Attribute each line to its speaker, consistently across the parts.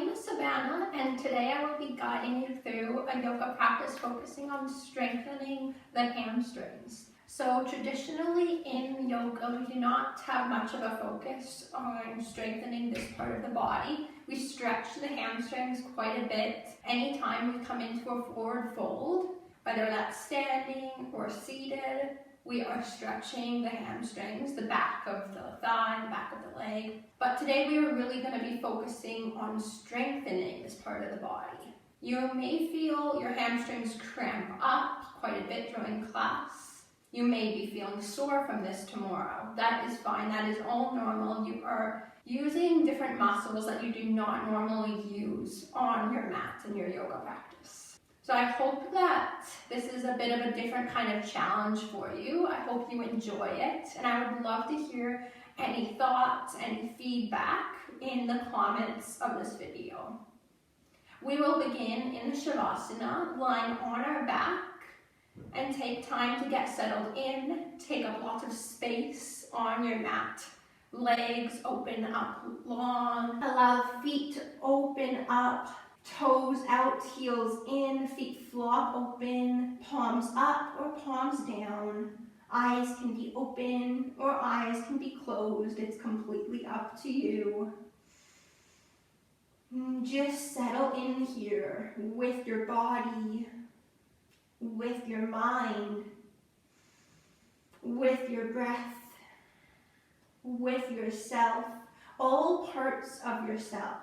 Speaker 1: name is Savannah, and today I will be guiding you through a yoga practice focusing on strengthening the hamstrings. So traditionally in yoga, we do not have much of a focus on strengthening this part of the body. We stretch the hamstrings quite a bit anytime we come into a forward fold, whether that's standing or seated. We are stretching the hamstrings, the back of the thigh, the back of the leg. But today we are really going to be focusing on strengthening this part of the body. You may feel your hamstrings cramp up quite a bit during class. You may be feeling sore from this tomorrow. That is fine. That is all normal. You are using different muscles that you do not normally use on your mat in your yoga practice. So I hope that this is a bit of a different kind of challenge for you. I hope you enjoy it, and I would love to hear any thoughts, any feedback in the comments of this video. We will begin in the Shavasana, lying on our back, and take time to get settled in. Take up lots of space on your mat. Legs open up long. Allow the feet to open up. Toes out, heels in, feet flop open, palms up or palms down. Eyes can be open or eyes can be closed. It's completely up to you. Just settle in here with your body, with your mind, with your breath, with yourself, all parts of yourself.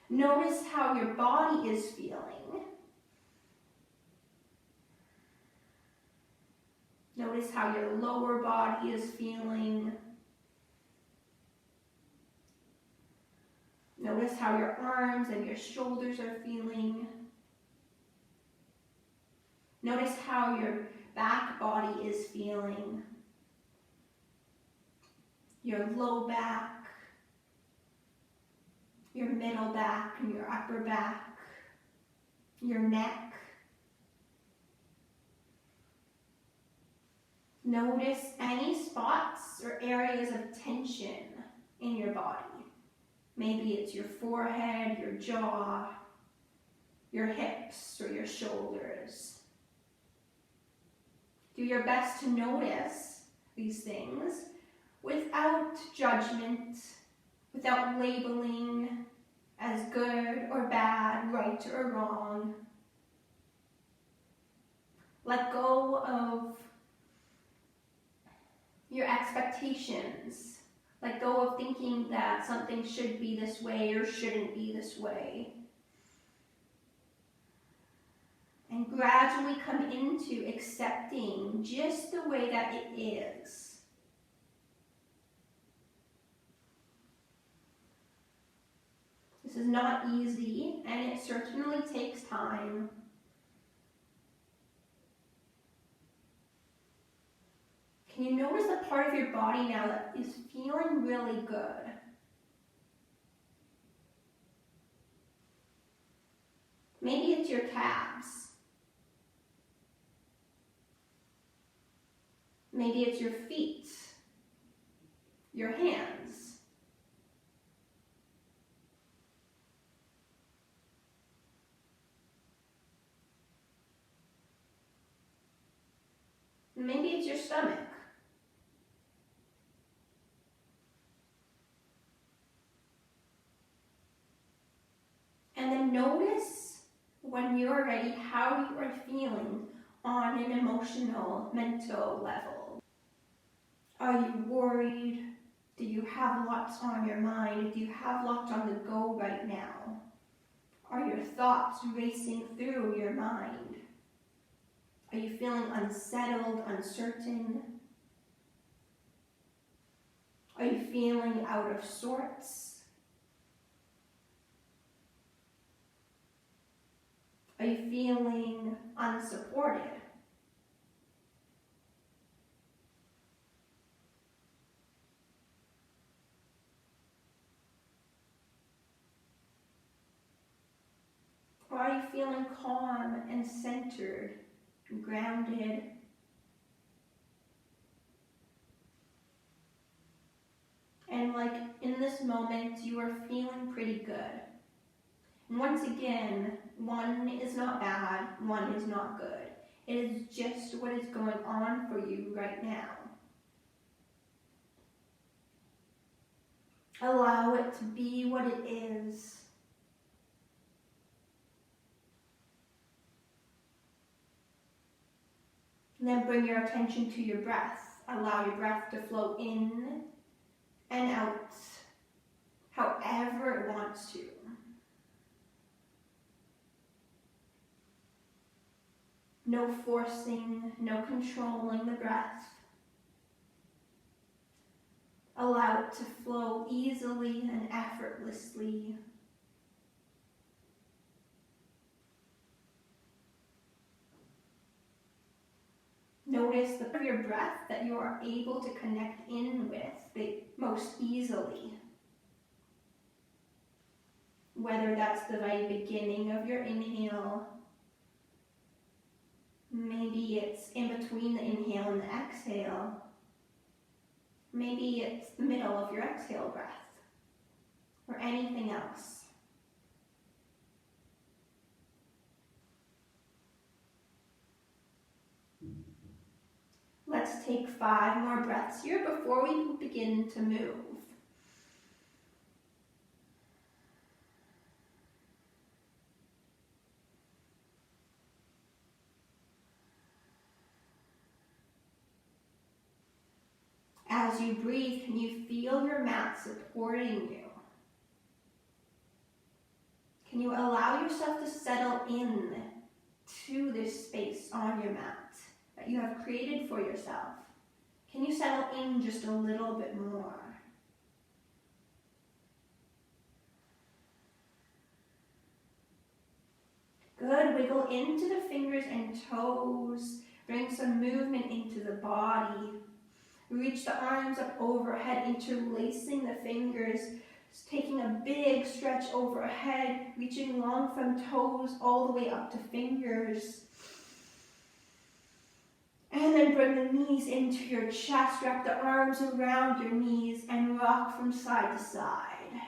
Speaker 1: Notice how your body is feeling. Notice how your lower body is feeling. Notice how your arms and your shoulders are feeling. Notice how your back body is feeling. Your low back, your middle back and your upper back, your neck. Notice any spots or areas of tension in your body. Maybe it's your forehead, your jaw, your hips, or your shoulders. Do your best to notice these things without judgment, without labeling as good or bad, right or wrong. Let go of your expectations. Let go of thinking that something should be this way or shouldn't be this way. And gradually come into accepting just the way that it is. This is not easy, and it certainly takes time. Can you notice the part of your body now that is feeling really good? Maybe it's your calves. Maybe it's your feet, your hands. Maybe it's your stomach. And then notice when you're ready how you are feeling on an emotional, mental level. Are you worried? Do you have lots on your mind? Do you have lots on the go right now? Are your thoughts racing through your mind? Are you feeling unsettled, uncertain? Are you feeling out of sorts? Are you feeling unsupported? Or are you feeling calm and centered? Grounded. And and like in this moment you are feeling pretty good. And once again, 1 is not bad, 1 is not good. It is just what is going on for you right now. Allow it to be what it is. And then bring your attention to your breath. Allow your breath to flow in and out, however it wants to. No forcing, no controlling the breath. Allow it to flow easily and effortlessly. Notice the part of your breath that you are able to connect in with the most easily. Whether that's the very beginning of your inhale, maybe it's in between the inhale and the exhale, maybe it's the middle of your exhale breath, or anything else. Let's take 5 more breaths here before we begin to move. As you breathe, can you feel your mat supporting you? Can you allow yourself to settle in to this space on your mat that you have created for yourself? Can you settle in just a little bit more? Good. Wiggle into the fingers and toes. Bring some movement into the body. Reach the arms up overhead, interlacing the fingers, taking a big stretch overhead, reaching long from toes all the way up to fingers. And then bring the knees into your chest, wrap the arms around your knees, and rock from side to side.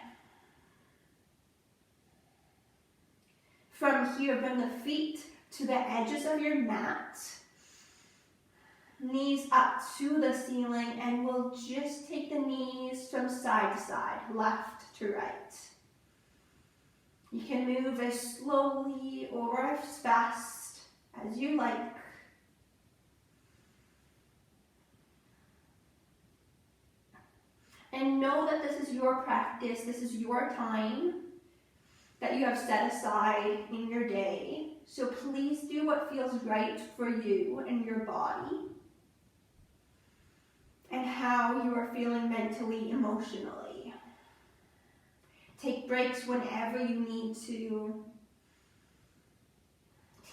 Speaker 1: From here, bring the feet to the edges of your mat. Knees up to the ceiling, and we'll just take the knees from side to side, left to right. You can move as slowly or as fast as you like. And know that this is your practice, this is your time that you have set aside in your day. So please do what feels right for you and your body and how you are feeling mentally, emotionally. Take breaks whenever you need to.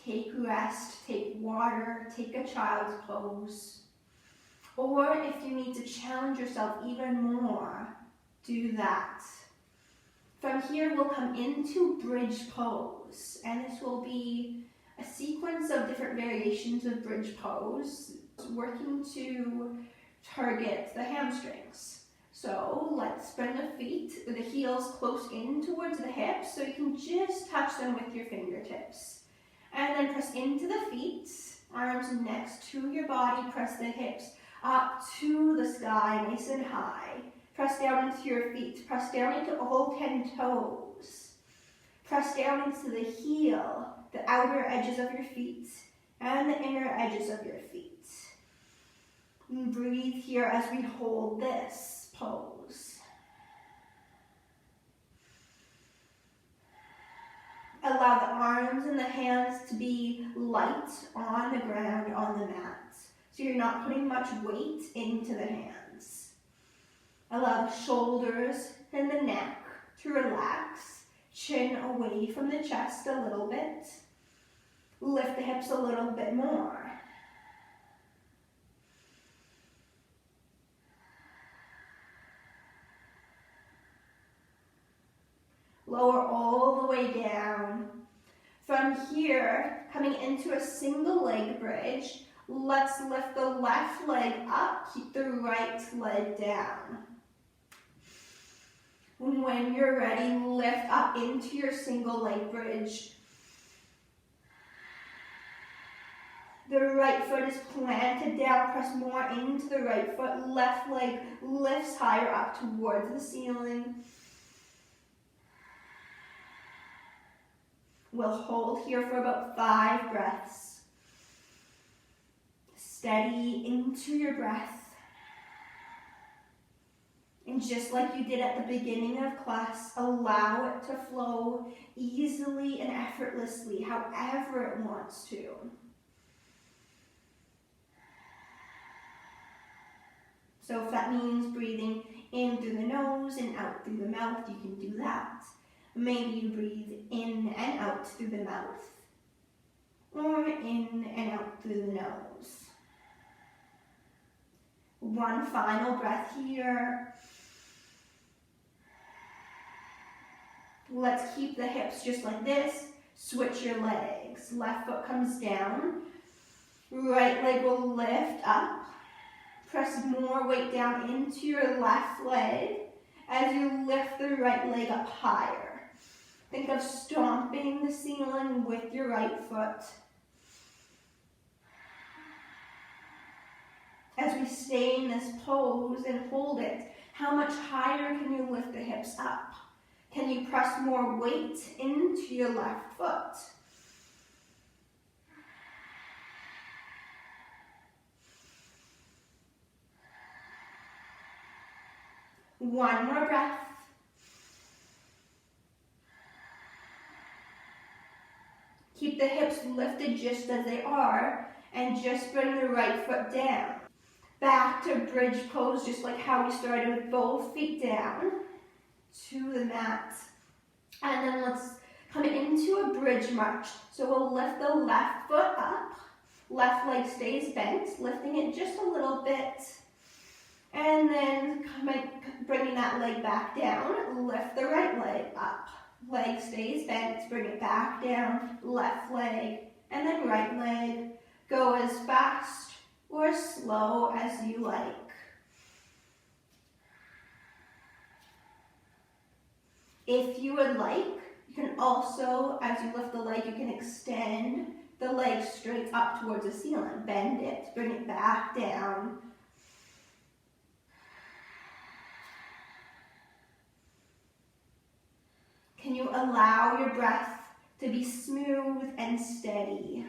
Speaker 1: Take rest, take water, take a child's pose. Or if you need to challenge yourself even more, do that. From here, we'll come into bridge pose, and this will be a sequence of different variations of bridge pose, working to target the hamstrings. So let's bring the feet, the heels close in towards the hips, so you can just touch them with your fingertips. And then press into the feet, arms next to your body, press the hips up to the sky, nice and high. Press down into your feet. Press down into all 10 toes. Press down into the heel, the outer edges of your feet, and the inner edges of your feet. And breathe here as we hold this pose. Allow the arms and the hands to be light on the ground, on the mat. So you're not putting much weight into the hands. Allow the shoulders and the neck to relax. Chin away from the chest a little bit. Lift the hips a little bit more. Lower all the way down. From here, coming into a single leg bridge, let's lift the left leg up, keep the right leg down. And when you're ready, lift up into your single leg bridge. The right foot is planted down, press more into the right foot. Left leg lifts higher up towards the ceiling. We'll hold here for about 5 breaths. Steady into your breath. And just like you did at the beginning of class, allow it to flow easily and effortlessly, however it wants to. So if that means breathing in through the nose and out through the mouth, you can do that. Maybe you breathe in and out through the mouth, or in and out through the nose. One final breath here. Let's keep the hips just like this. Switch your legs. Left foot comes down. Right leg will lift up. Press more weight down into your left leg as you lift the right leg up higher. Think of stomping the ceiling with your right foot. As we stay in this pose and hold it, how much higher can you lift the hips up? Can you press more weight into your left foot? One more breath. Keep the hips lifted just as they are, and just bring the right foot down. Back to bridge pose, just like how we started with both feet down to the mat. And then let's come into a bridge march. So we'll lift the left foot up. Left leg stays bent, lifting it just a little bit. And then bringing that leg back down, lift the right leg up. Leg stays bent, bring it back down, left leg, and then right leg. Go as fast or slow as you like. If you would like, you can also, as you lift the leg, you can extend the leg straight up towards the ceiling. Bend it, bring it back down. Can you allow your breath to be smooth and steady?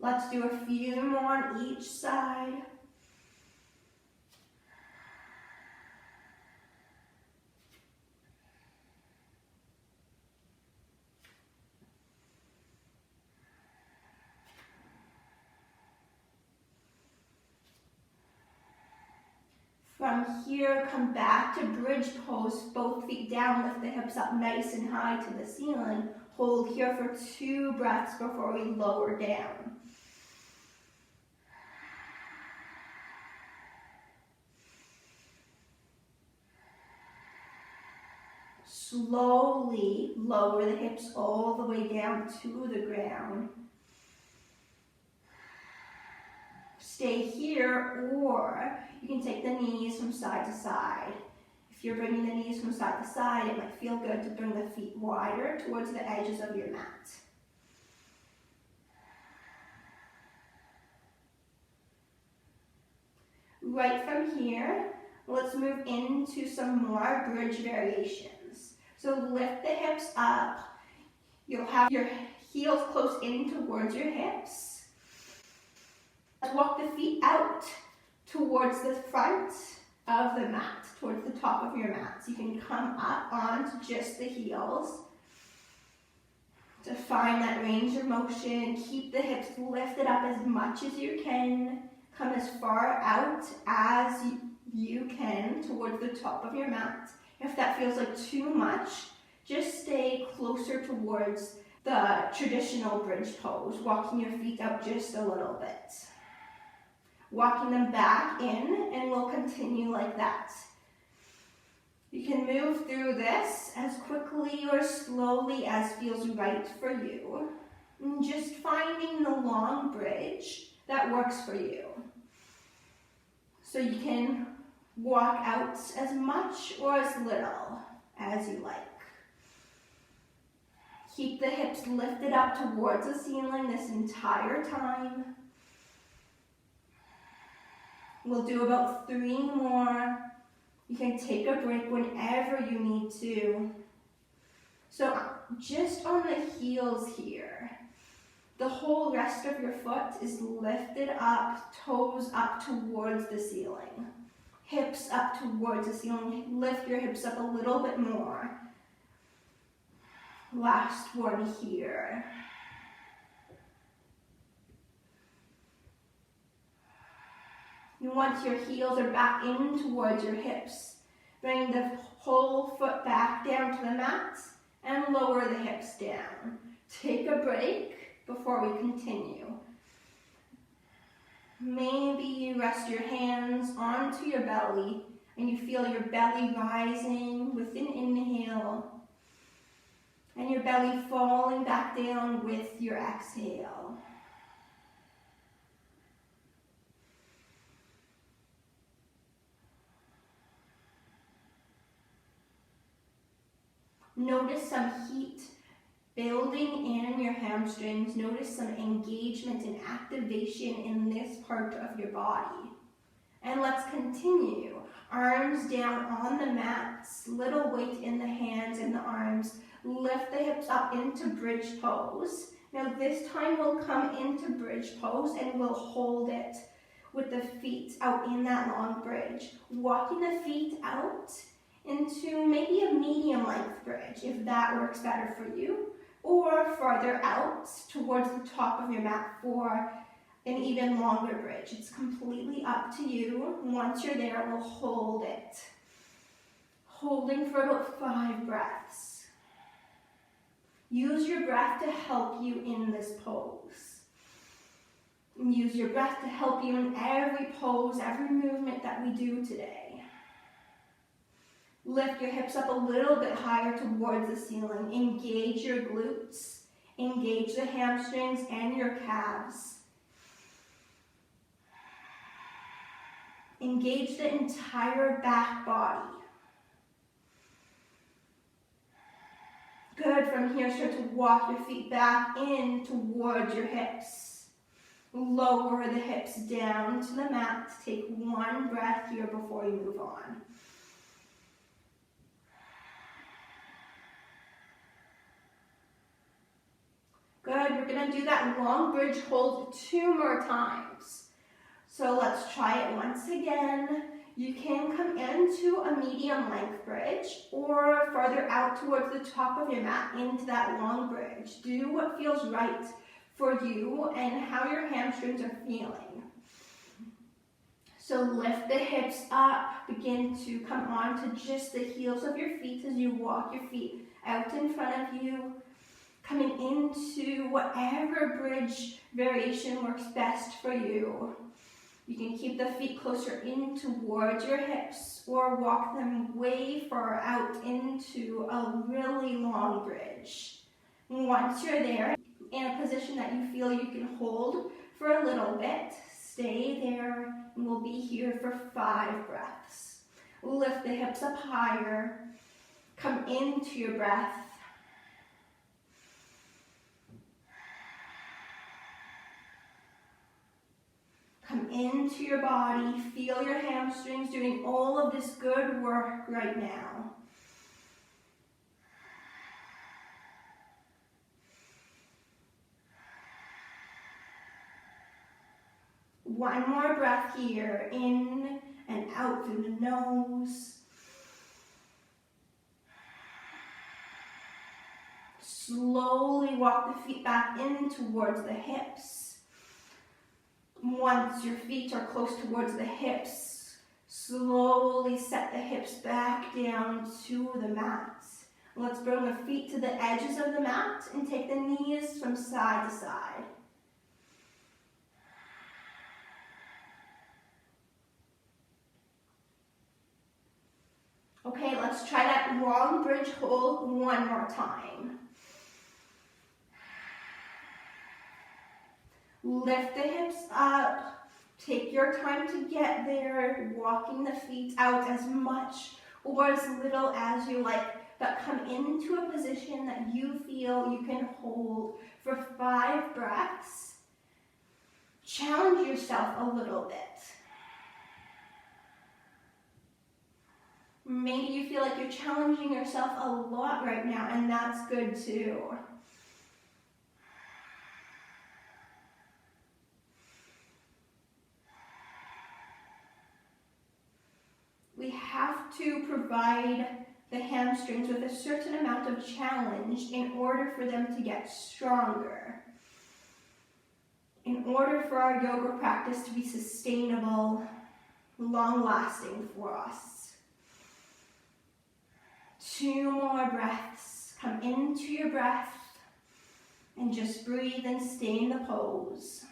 Speaker 1: Let's do a few more on each side. From here, come back to bridge pose, both feet down, lift the hips up nice and high to the ceiling. Hold here for 2 breaths before we lower down. Slowly lower the hips all the way down to the ground. Stay here, or you can take the knees from side to side. If you're bringing the knees from side to side, it might feel good to bring the feet wider towards the edges of your mat. Right from here, let's move into some more bridge variations. So lift the hips up. You'll have your heels close in towards your hips. Let's walk the feet out towards the front of the mat, towards the top of your mat. So you can come up onto just the heels to find that range of motion. Keep the hips lifted up as much as you can. Come as far out as you can towards the top of your mat. If that feels like too much, just stay closer towards the traditional bridge pose, walking your feet out just a little bit. Walking them back in, and we'll continue like that. You can move through this as quickly or slowly as feels right for you. And just finding the long bridge that works for you. So you can walk out as much or as little as you like. Keep the hips lifted up towards the ceiling this entire time. We'll do about 3 more. You can take a break whenever you need to. So just on the heels here, the whole rest of your foot is lifted up, toes up towards the ceiling. Hips up towards the ceiling. Lift your hips up a little bit more. Last one here. And once your heels are back in towards your hips, bring the whole foot back down to the mat and lower the hips down. Take a break before we continue. Maybe you rest your hands onto your belly and you feel your belly rising with an inhale and your belly falling back down with your exhale. Notice some heat building in your hamstrings. Notice some engagement and activation in this part of your body. And let's continue. Arms down on the mats, little weight in the hands and the arms. Lift the hips up into bridge pose. Now this time we'll come into bridge pose and we'll hold it with the feet out in that long bridge. Walking the feet out into maybe a medium length bridge if that works better for you, or farther out towards the top of your mat for an even longer bridge. It's completely up to you. Once you're there, we'll hold it. Holding for about 5 breaths. Use your breath to help you in this pose. And use your breath to help you in every pose, every movement that we do today. Lift your hips up a little bit higher towards the ceiling. Engage your glutes. Engage the hamstrings and your calves. Engage the entire back body. Good. From here, start to walk your feet back in towards your hips. Lower the hips down to the mat. Take 1 breath here before you move on. Good. We're going to do that long bridge hold 2 more times. So let's try it once again. You can come into a medium length bridge or farther out towards the top of your mat into that long bridge. Do what feels right for you and how your hamstrings are feeling. So lift the hips up. Begin to come on to just the heels of your feet as you walk your feet out in front of you. Coming into whatever bridge variation works best for you. You can keep the feet closer in towards your hips or walk them way far out into a really long bridge. Once you're there, in a position that you feel you can hold for a little bit, stay there and we'll be here for 5 breaths. Lift the hips up higher. Come into your breath. Come into your body, feel your hamstrings doing all of this good work right now. One more breath here, in and out through the nose. Slowly walk the feet back in towards the hips. Once your feet are close towards the hips, slowly set the hips back down to the mat. Let's bring the feet to the edges of the mat and take the knees from side to side. Okay, let's try that long bridge hold 1 more time.
Speaker 2: Lift the hips up. Take your time to get there, walking the feet out as much or as little as you like, but come into a position that you feel you can hold for 5 breaths. Challenge yourself a little bit. Maybe you feel like you're challenging yourself a lot right now, and that's good too. We have to provide the hamstrings with a certain amount of challenge in order for them to get stronger. In order for our yoga practice to be sustainable, long-lasting for us. 2 more breaths. Come into your breath and just breathe and stay in the pose.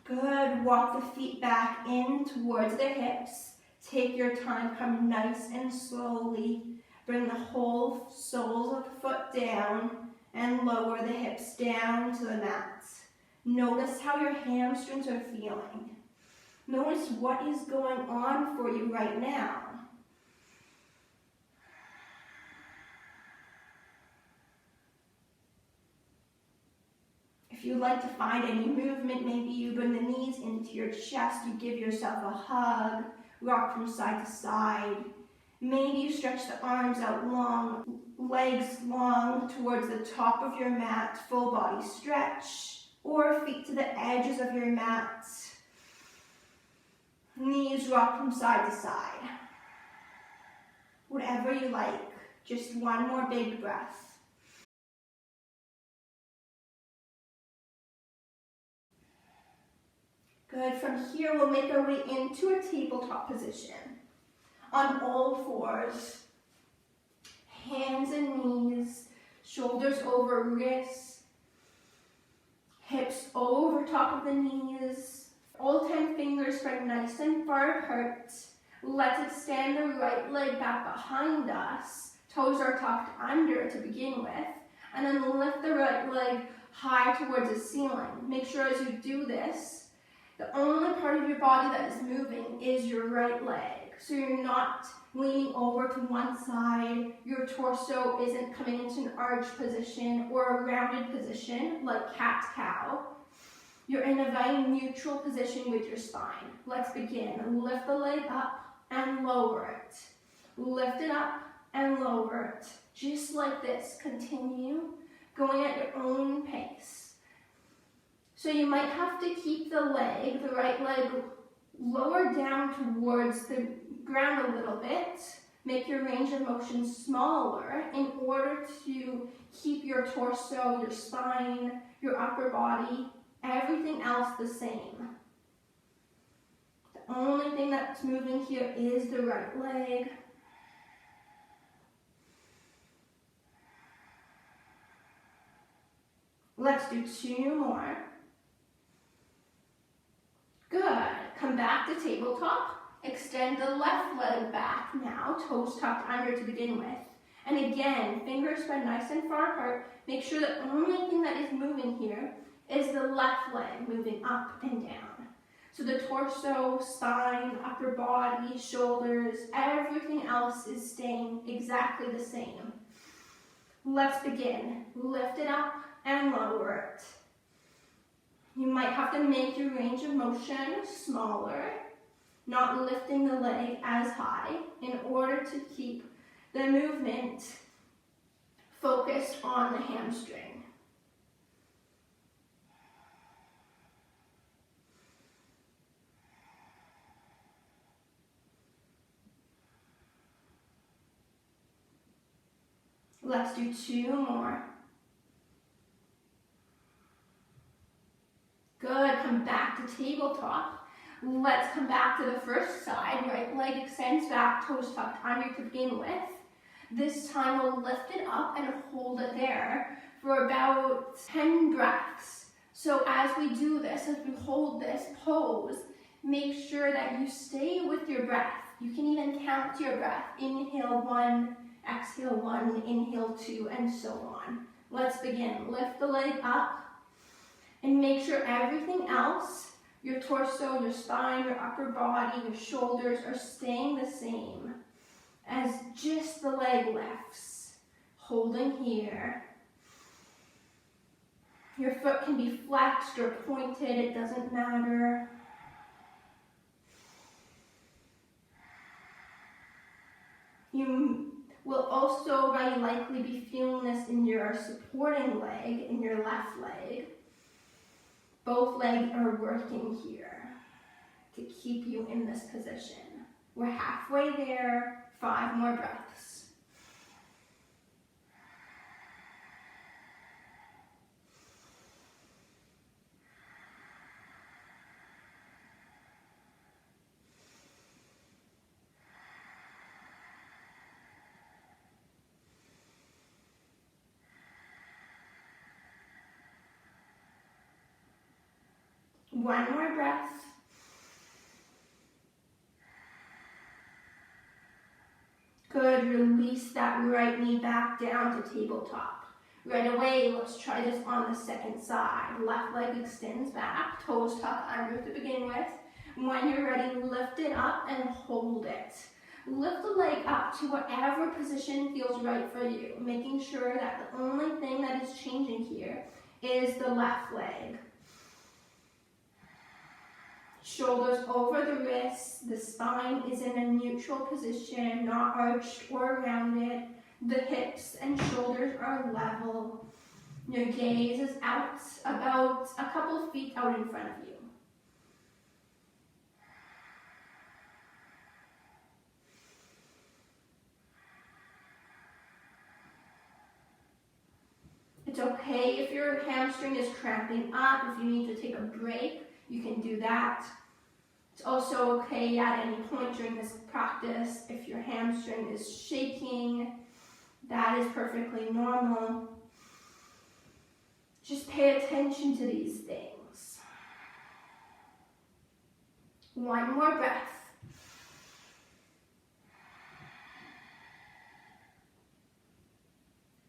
Speaker 2: Good. Walk the feet back in towards the hips. Take your time. Come nice and slowly. Bring the whole soles of the foot down and lower the hips down to the mat. Notice how your hamstrings are feeling. Notice what is going on for you right now. If you'd like to find any movement, maybe you bring the knees into your chest, you give yourself a hug, rock from side to side. Maybe you stretch the arms out long, legs long towards the top of your mat, full body stretch, or feet to the edges of your mat. Knees rock from side to side. Whatever you like, just 1 more big breath. Good. From here, we'll make our way into a tabletop position. On all 4s, hands and knees, shoulders over wrists, hips over top of the knees, all 10 fingers spread nice and far apart. Let's extend the right leg back behind us, toes are tucked under to begin with, and then lift the right leg high towards the ceiling. Make sure as you do this, the only part of your body that is moving is your right leg. So you're not leaning over to one side, your torso isn't coming into an arch position or a rounded position like cat-cow. You're in a very neutral position with your spine. Let's begin. Lift the leg up and lower it. Lift it up and lower it. Just like this. Continue going at your own pace. So you might have to keep the right leg, lower down towards the ground a little bit. Make your range of motion smaller in order to keep your torso, your spine, your upper body, everything else the same. The only thing that's moving here is the right leg. Let's do 2 more. Good. Come back to tabletop. Extend the left leg back now, toes tucked under to begin with. And again, fingers spread nice and far apart. Make sure the only thing that is moving here is the left leg moving up and down. So the torso, spine, upper body, shoulders, everything else is staying exactly the same. Let's begin. Lift it up and lower it. You might have to make your range of motion smaller, not lifting the leg as high in order to keep the movement focused on the hamstring. Let's do 2 more. Good, come back to tabletop. Let's come back to the first side. Right leg extends back, toes tucked under to begin with. This time we'll lift it up and hold it there for about 10 breaths. So as we do this, as we hold this pose, make sure that you stay with your breath. You can even count your breath. Inhale 1, exhale 1, inhale 2, and so on. Let's begin. Lift the leg up and make sure everything else, your torso, your spine, your upper body, your shoulders are staying the same as just the leg lifts. Holding here. Your foot can be flexed or pointed, it doesn't matter. You will also very likely be feeling this in your supporting leg, in your left leg. Both legs are working here to keep you in this position. We're halfway there, 5 more breaths. One more breath. Good, release that right knee back down to tabletop. Right away, let's try this on the second side. Left leg extends back, toes tuck under to begin with. When you're ready, lift it up and hold it. Lift the leg up to whatever position feels right for you, making sure that the only thing that is changing here is the left leg. Shoulders over the wrists, the spine is in a neutral position, not arched or rounded. The hips and shoulders are level. Your gaze is out about a couple feet out in front of you. It's okay if your hamstring is cramping up. If you need to take a break, you can do that. It's also okay at any point during this practice if your hamstring is shaking. That is perfectly normal. Just pay attention to these things. One more breath.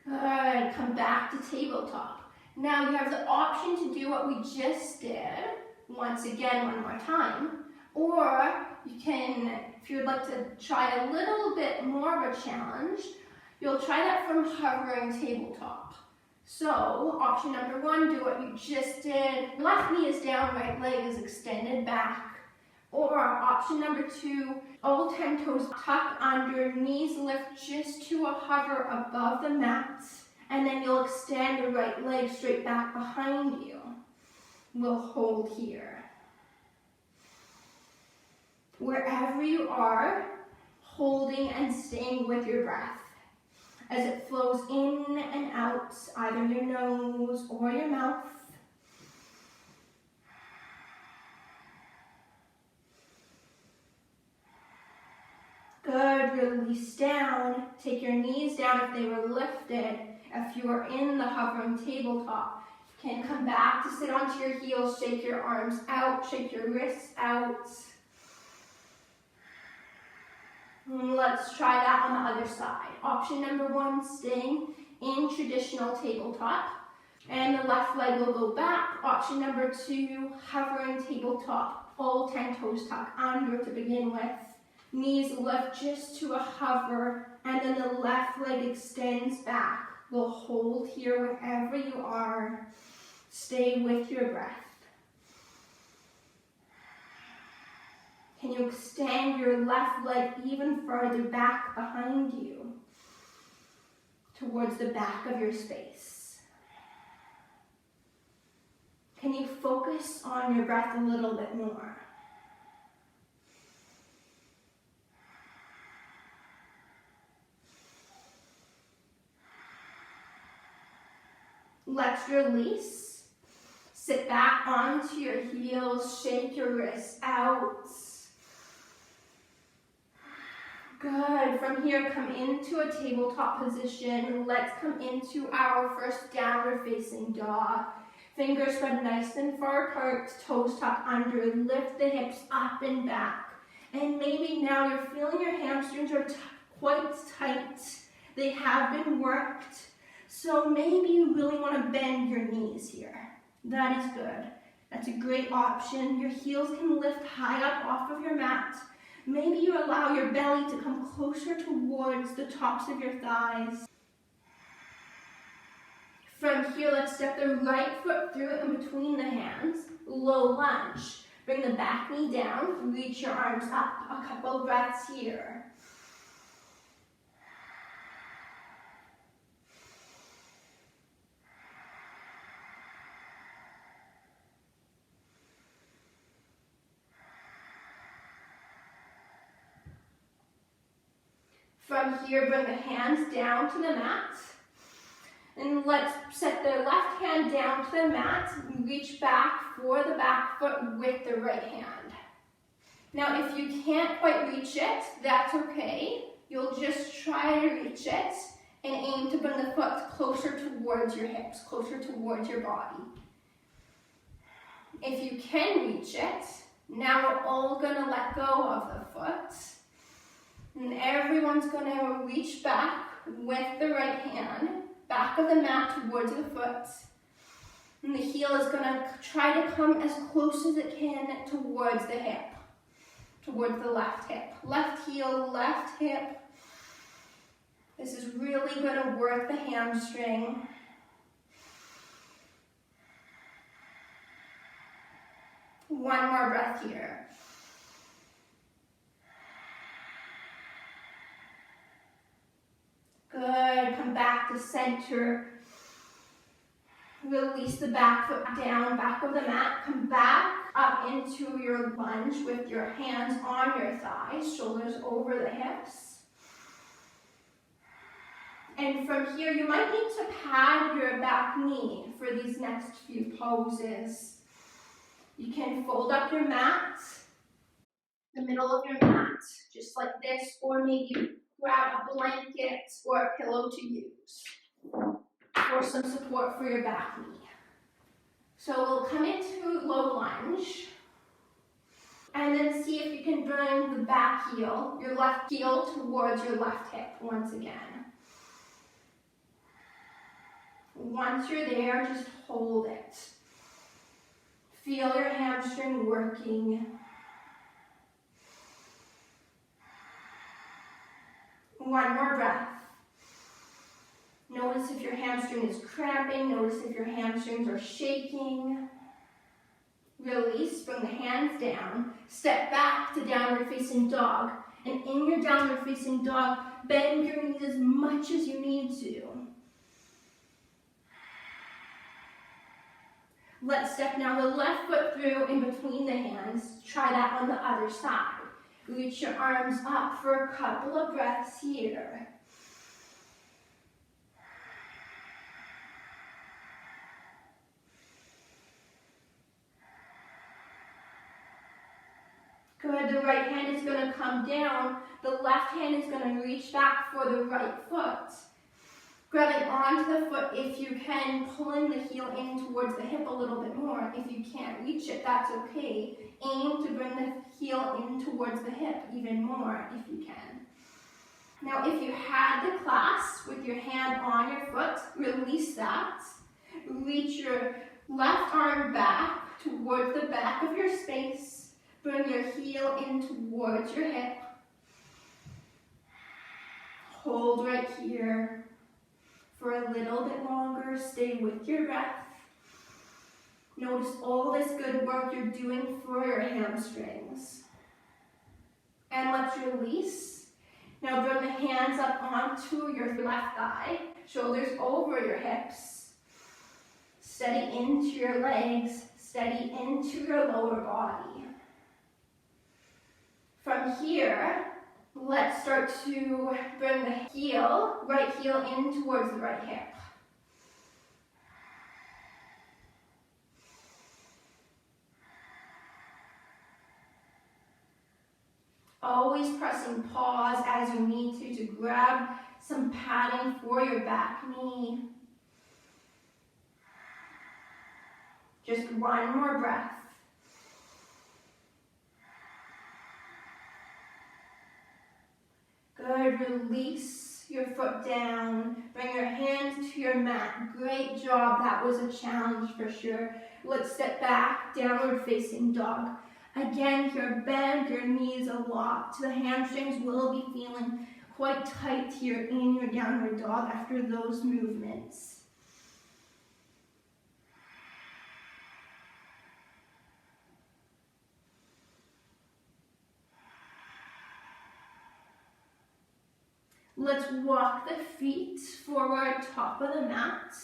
Speaker 2: Good. Come back to tabletop. Now you have the option to do what we just did. Once again, one more time. Or you can, if you would like to try a little bit more of a challenge, you'll try that from hovering tabletop. So, option number 1, do what you just did. Left knee is down, right leg is extended back. Or option number 2, all 10 toes tuck under, knees lift just to a hover above the mat, and then you'll extend your right leg straight back behind you. We'll hold here. Wherever you are, holding and staying with your breath as it flows in and out, either your nose or your mouth. Good, release down. Take your knees down if they were lifted. If you are in the hovering tabletop, you can come back to sit onto your heels, shake your arms out, shake your wrists out. Let's try that on the other side. Option number 1, staying in traditional tabletop. And the left leg will go back. Option number 2, hovering tabletop. All 10 toes tuck under to begin with. Knees lift just to a hover. And then the left leg extends back. We'll hold here wherever you are. Stay with your breath. Can you extend your left leg even further back behind you towards the back of your space? Can you focus on your breath a little bit more? Let's release. Sit back onto your heels, shake your wrists out. Good. From here, come into a tabletop position. Let's come into our first downward facing dog. Fingers spread nice and far apart, toes tuck under. Lift the hips up and back. And maybe now you're feeling your hamstrings are quite tight. They have been worked. So maybe you really want to bend your knees here. That is good. That's a great option. Your heels can lift high up off of your mat. Maybe you allow your belly to come closer towards the tops of your thighs. From here, let's step the right foot through in between the hands. Low lunge. Bring the back knee down. Reach your arms up. A couple breaths here. From here, bring the hands down to the mat. And let's set the left hand down to the mat. Reach back for the back foot with the right hand. Now, if you can't quite reach it, that's okay. You'll just try to reach it and aim to bring the foot closer towards your hips, closer towards your body. If you can reach it, now we're all gonna let go of the foot. And everyone's gonna reach back with the right hand, back of the mat towards the foot. And the heel is gonna try to come as close as it can towards the hip, towards the left hip. Left heel, left hip. This is really gonna work the hamstring. One more breath here. Good, come back to center. Release the back foot down, back of the mat. Come back up into your lunge with your hands on your thighs, shoulders over the hips. And from here, you might need to pad your back knee for these next few poses. You can fold up your mat, the middle of your mat, just like this, or maybe grab a blanket or a pillow to use for some support for your back knee. So we'll come into low lunge and then see if you can bring the back heel, your left heel towards your left hip once again. Once you're there, just hold it. Feel your hamstring working. One more breath. Notice if your hamstring is cramping. Notice if your hamstrings are shaking. Release, bring the hands down. Step back to downward facing dog. And in your downward facing dog, bend your knees as much as you need to. Let's step now the left foot through in between the hands. Try that on the other side. Reach your arms up for a couple of breaths here. Good, the right hand is going to come down. The left hand is going to reach back for the right foot. Grabbing onto the foot if you can, pulling the heel in towards the hip a little bit more. If you can't reach it, that's okay. Aim to bring the heel in towards the hip even more if you can. Now, if you had the clasp with your hand on your foot, release that. Reach your left arm back towards the back of your space. Bring your heel in towards your hip. Hold right here. For a little bit longer, stay with your breath. Notice all this good work you're doing for your hamstrings. And let's release. Now bring the hands up onto your left thigh, shoulders over your hips. Steady into your legs, steady into your lower body. From here, let's start to bring the heel, right heel in towards the right hip. Always pressing pause as you need to grab some padding for your back knee. Just one more breath. Good, release your foot down. Bring your hands to your mat. Great job, that was a challenge for sure. Let's step back, downward facing dog. Again, here, bend your knees a lot. The hamstrings will be feeling quite tight here in your downward dog after those movements. Let's walk the feet forward, top of the mat.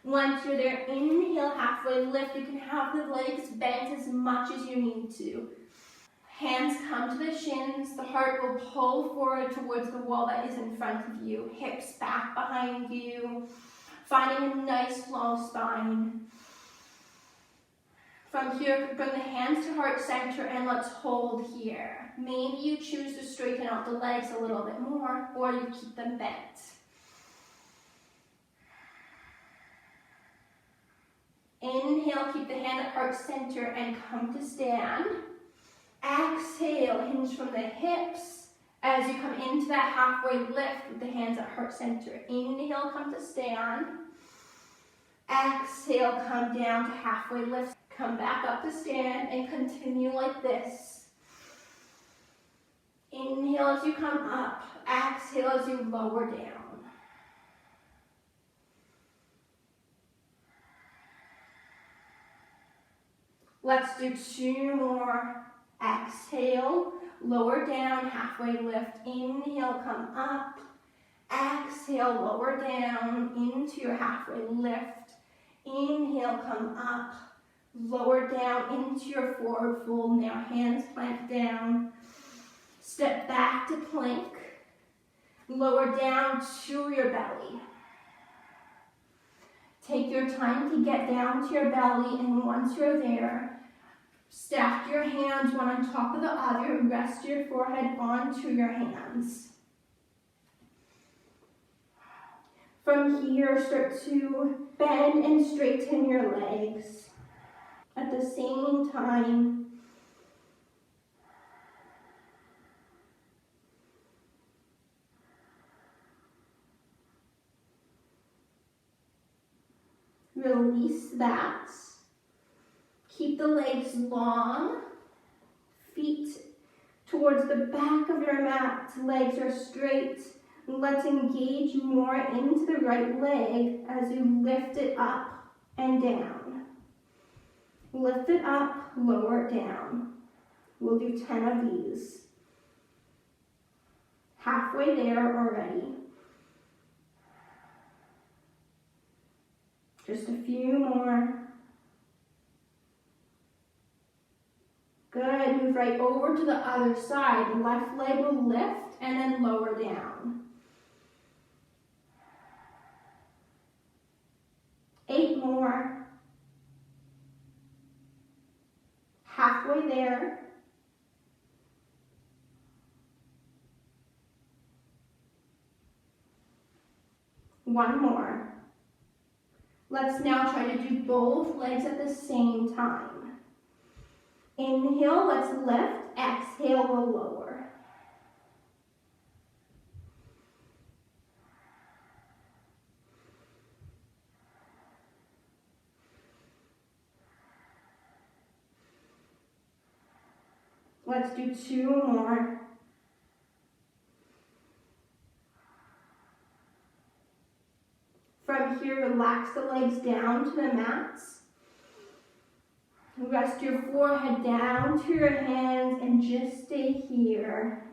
Speaker 2: Once you're there, inhale, halfway lift. You can have the legs bent as much as you need to. Hands come to the shins. The heart will pull forward towards the wall that is in front of you. Hips back behind you. Finding a nice long spine. From here, bring the hands to heart center and let's hold here. Maybe you choose to straighten out the legs a little bit more, or you keep them bent. Inhale, keep the hand at heart center and come to stand. Exhale, hinge from the hips as you come into that halfway lift with the hands at heart center. Inhale, come to stand. Exhale, come down to halfway lift. Come back up to stand and continue like this. Inhale as you come up. Exhale as you lower down. Let's do 2 more. Exhale, lower down, halfway lift. Inhale, come up. Exhale, lower down into your halfway lift. Inhale, come up. Lower down into your forward fold. Now hands plank down. Step back to plank. Lower down to your belly. Take your time to get down to your belly, and once you're there, stack your hands one on top of the other. Rest your forehead onto your hands. From here, start to bend and straighten your legs. At the same time, release that. Keep the legs long, feet towards the back of your mat. Legs are straight. Let's engage more into the right leg as you lift it up and down. Lift it up, lower it down. We'll do 10 of these. Halfway there already. Just a few more. Good, move right over to the other side. The left leg will lift and then lower down. 8 more. Halfway there. One more. Let's now try to do both legs at the same time. Inhale, let's lift. Exhale, we'll lower. Let's do 2 more. From here, relax the legs down to the mats. Rest your forehead down to your hands and just stay here.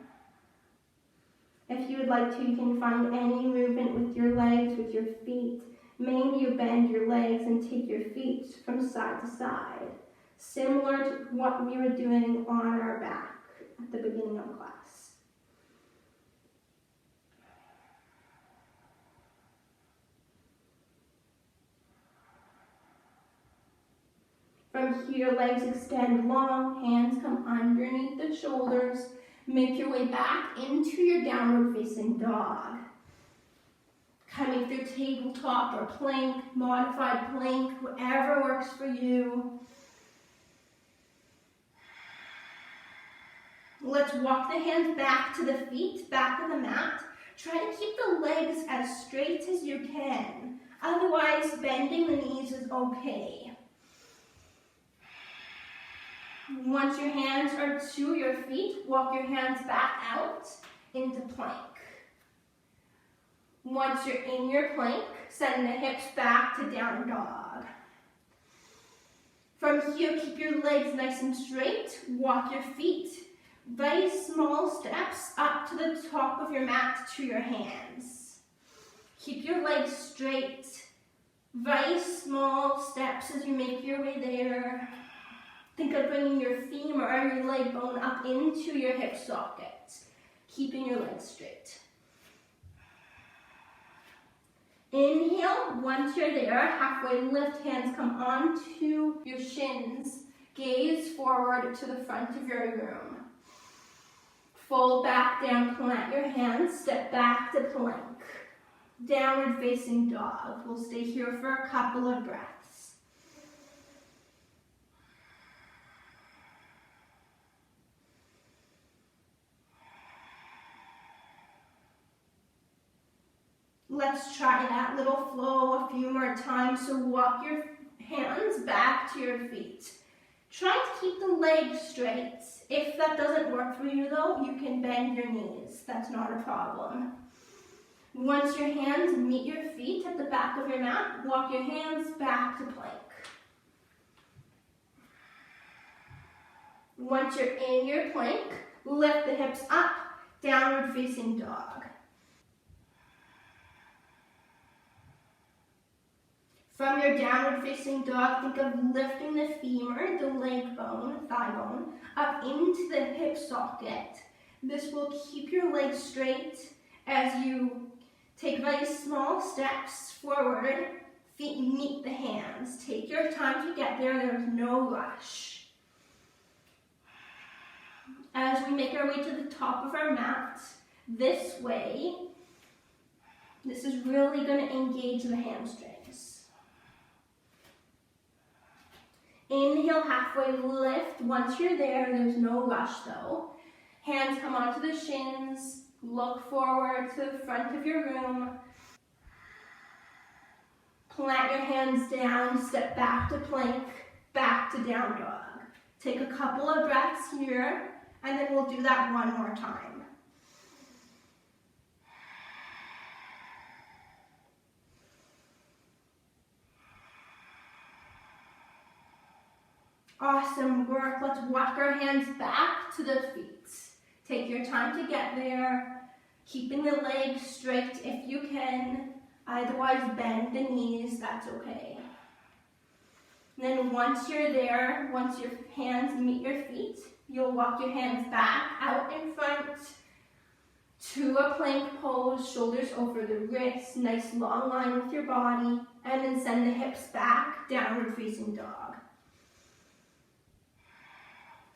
Speaker 2: If you would like to, you can find any movement with your legs, with your feet. Maybe you bend your legs and take your feet from side to side, similar to what we were doing on our back at the beginning of class. From here, legs extend long, hands come underneath the shoulders. Make your way back into your downward facing dog. Coming through tabletop or plank, modified plank, whatever works for you. Let's walk the hands back to the feet, back to the mat. Try to keep the legs as straight as you can. Otherwise, bending the knees is okay. Once your hands are to your feet, walk your hands back out into plank. Once you're in your plank, send the hips back to down dog. From here, keep your legs nice and straight. Walk your feet very small steps up to the top of your mat to your hands. Keep your legs straight. Very small steps as you make your way there. Think of bringing your femur or your leg bone up into your hip socket, keeping your legs straight. Inhale, once you're there, halfway lift, hands come onto your shins, gaze forward to the front of your room. Fold back down, plant your hands, step back to plank. Downward facing dog. We'll stay here for a couple of breaths. Let's try that little flow a few more times. So walk your hands back to your feet. Try to keep the legs straight. If that doesn't work for you though, you can bend your knees. That's not a problem. Once your hands meet your feet at the back of your mat, walk your hands back to plank. Once you're in your plank, lift the hips up, downward facing dog. From your downward facing dog, think of lifting the femur, the leg bone, thigh bone, up into the hip socket. This will keep your legs straight as you take very small steps forward. Feet meet the hands. Take your time to get there. There's no rush. As we make our way to the top of our mat, this way, this is really going to engage the hamstrings. Inhale, halfway lift. Once you're there, there's no rush though. Hands come onto the shins. Look forward to the front of your room. Plant your hands down. Step back to plank. Back to down dog. Take a couple of breaths here, and then we'll do that one more time. Awesome work. Let's walk our hands back to the feet. Take your time to get there, keeping the legs straight if you can. Otherwise, bend the knees, that's okay. And then once you're there, once your hands meet your feet, you'll walk your hands back out in front to a plank pose, shoulders over the wrists, nice long line with your body, and then send the hips back, downward facing dog.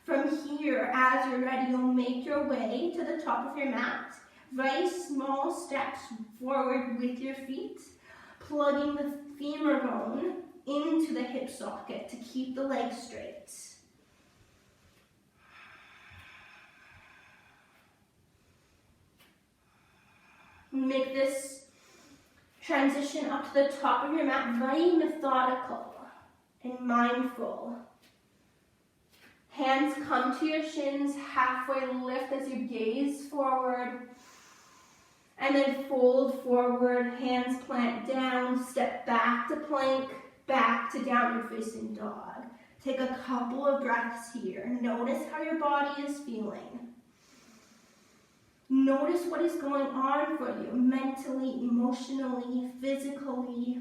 Speaker 2: From here, as you're ready, you'll make your way to the top of your mat. Very small steps forward with your feet, plugging the femur bone into the hip socket to keep the legs straight. Make this transition up to the top of your mat very methodical and mindful. Hands come to your shins, halfway lift as you gaze forward, and then fold forward, hands plant down, step back to plank, back to downward facing dog. Take a couple of breaths here. Notice how your body is feeling. Notice what is going on for you mentally, emotionally, physically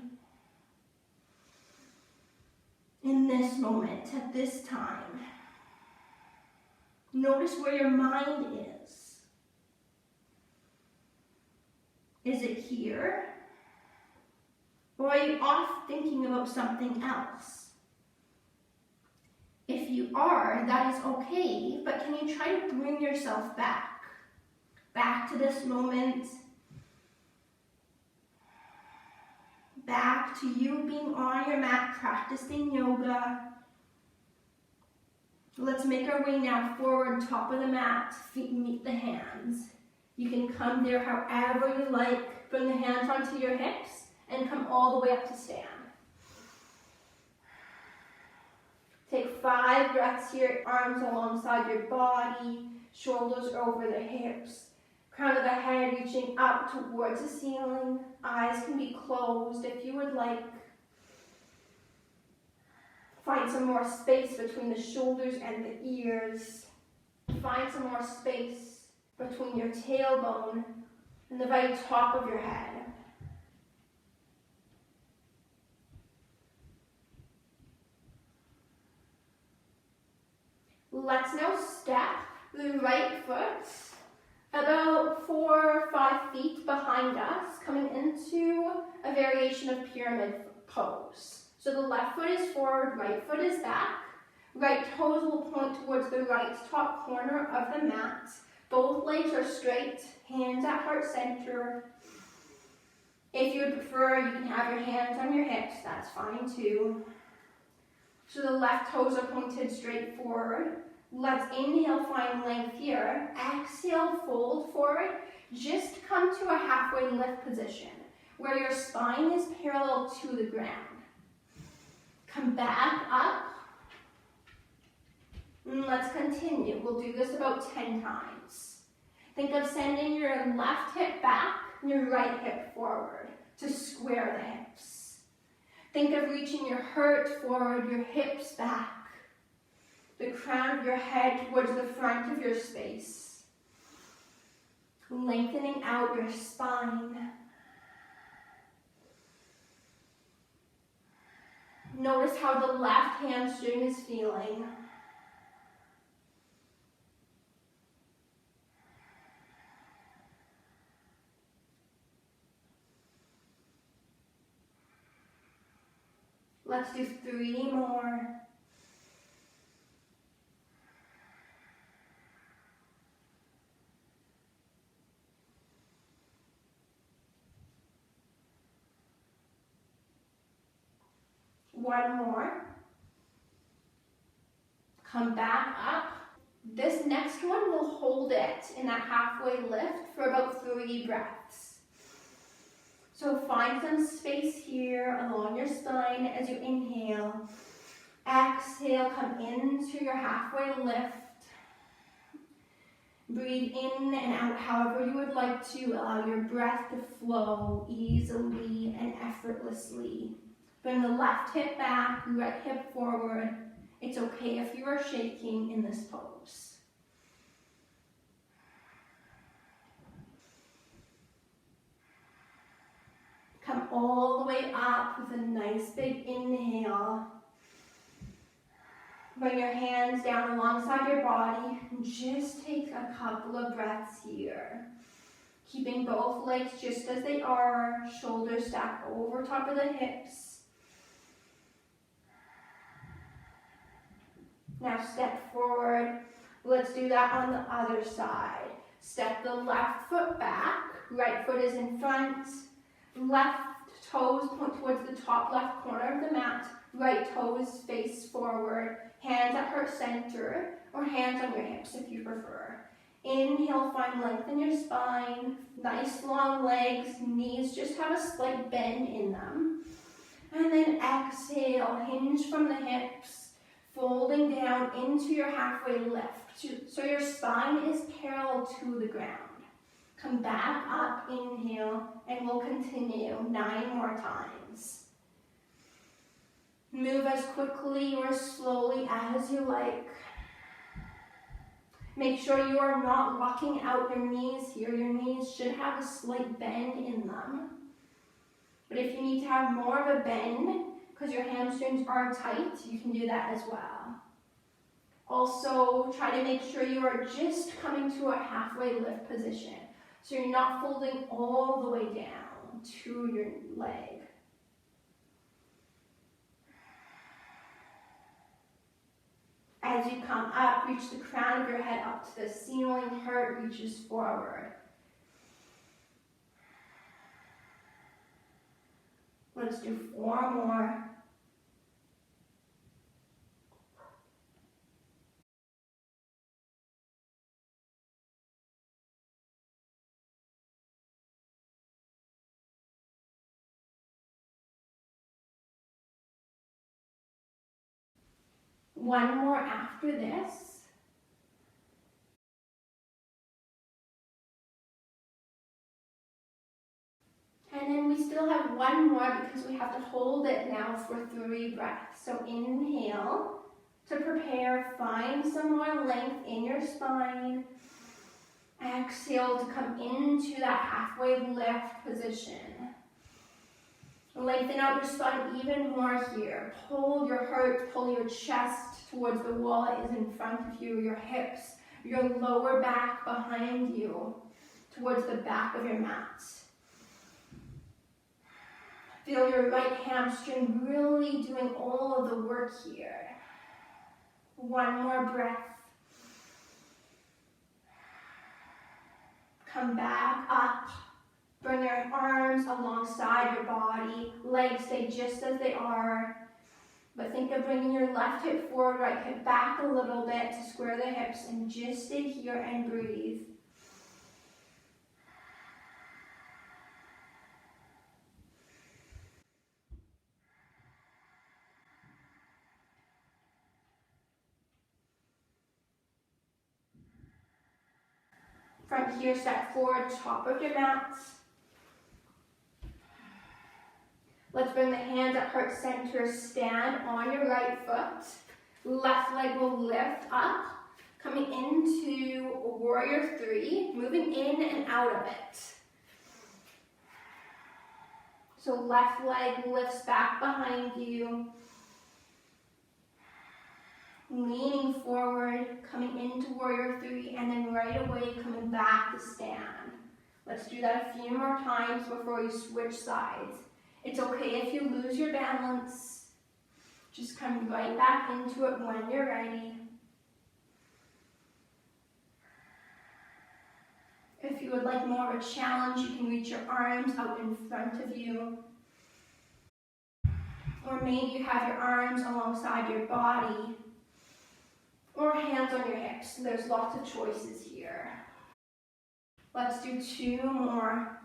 Speaker 2: in this moment, at this time. Notice where your mind is. Is it here? Or are you off thinking about something else? If you are, that is okay, but can you try to bring yourself back? Back to this moment. Back to you being on your mat, practicing yoga. Let's make our way now forward, top of the mat, feet meet the hands. You can come there however you like. Bring the hands onto your hips and come all the way up to stand. Take 5 breaths here, arms alongside your body, shoulders over the hips, crown of the head reaching up towards the ceiling. Eyes can be closed if you would like. Find some more space between the shoulders and the ears. Find some more space between your tailbone and the very top of your head. Let's now step the right foot about 4 or 5 feet behind us, coming into a variation of pyramid pose. So the left foot is forward, right foot is back. Right toes will point towards the right top corner of the mat. Both legs are straight, hands at heart center. If you would prefer, you can have your hands on your hips, that's fine too. So the left toes are pointed straight forward. Let's inhale, find length here. Exhale, fold forward. Just come to a halfway lift position where your spine is parallel to the ground. Come back up. And let's continue. We'll do this about 10 times. Think of sending your left hip back and your right hip forward to square the hips. Think of reaching your heart forward, your hips back, the crown of your head towards the front of your space. Lengthening out your spine. Notice how the left hamstring is feeling. Let's do 3 more. One more. Come back up. This next one will hold it in that halfway lift for about 3 breaths. So find some space here along your spine as you inhale. Exhale, come into your halfway lift. Breathe in and out however you would like to. Allow your breath to flow easily and effortlessly. Bring the left hip back, right hip forward. It's okay if you are shaking in this pose. Come all the way up with a nice big inhale. Bring your hands down alongside your body and just take a couple of breaths here. Keeping both legs just as they are, shoulders stacked over top of the hips. Now step forward. Let's do that on the other side. Step the left foot back, right foot is in front. Left toes point towards the top left corner of the mat. Right toes face forward. Hands at heart center or hands on your hips if you prefer. Inhale, find length in your spine. Nice long legs. Knees just have a slight bend in them. And then exhale, hinge from the hips. Folding down into your halfway lift. So your spine is parallel to the ground. Come back up, inhale, and we'll continue 9 more times. Move as quickly or slowly as you like. Make sure you are not locking out your knees here. Your knees should have a slight bend in them. But if you need to have more of a bend, because your hamstrings are tight, you can do that as well. Also, try to make sure you are just coming to a halfway lift position. So you're not folding all the way down to your leg. As you come up, reach the crown of your head up to the ceiling, heart reaches forward. Let's do 4 more. One more after this. And then we still have one more because we have to hold it now for 3 breaths. So inhale to prepare, find some more length in your spine. Exhale to come into that halfway lift position. Lengthen out your spine even more here. Pull your heart, pull your chest towards the wall that is in front of you, your hips, your lower back behind you, towards the back of your mat. Feel your right hamstring really doing all of the work here. One more breath. Come back up. Bring your arms alongside your body. Legs stay just as they are. But think of bringing your left hip forward, right hip back a little bit to square the hips, and just stay here and breathe. From here, step forward, top of your mat. Let's bring the hands at heart center, stand on your right foot. Left leg will lift up, coming into warrior 3, moving in and out of it. So left leg lifts back behind you. Leaning forward, coming into warrior 3, and then right away coming back to stand. Let's do that a few more times before you switch sides. It's okay if you lose your balance. Just come right back into it when you're ready. If you would like more of a challenge, you can reach your arms out in front of you. Or maybe you have your arms alongside your body. Or hands on your hips. There's lots of choices here. Let's do 2 more.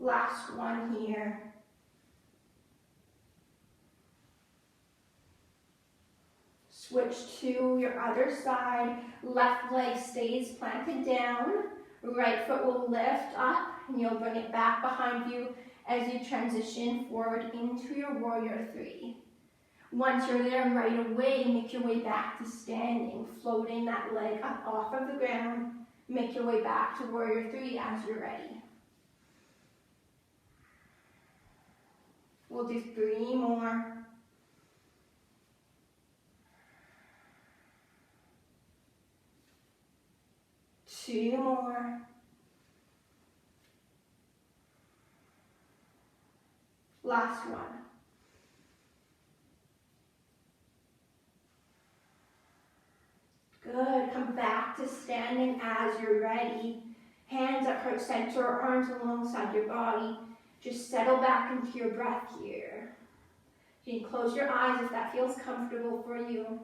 Speaker 2: Last one here. Switch to your other side. Left leg stays planted down. Right foot will lift up, and you'll bring it back behind you as you transition forward into your warrior 3. Once you're there, right away, make your way back to standing, floating that leg up off of the ground. Make your way back to warrior 3 as you're ready. We'll do 3 more. Two more. Last one. Good. Come back to standing as you're ready. Hands at heart center, arms alongside your body. Just settle back into your breath here. You can close your eyes if that feels comfortable for you.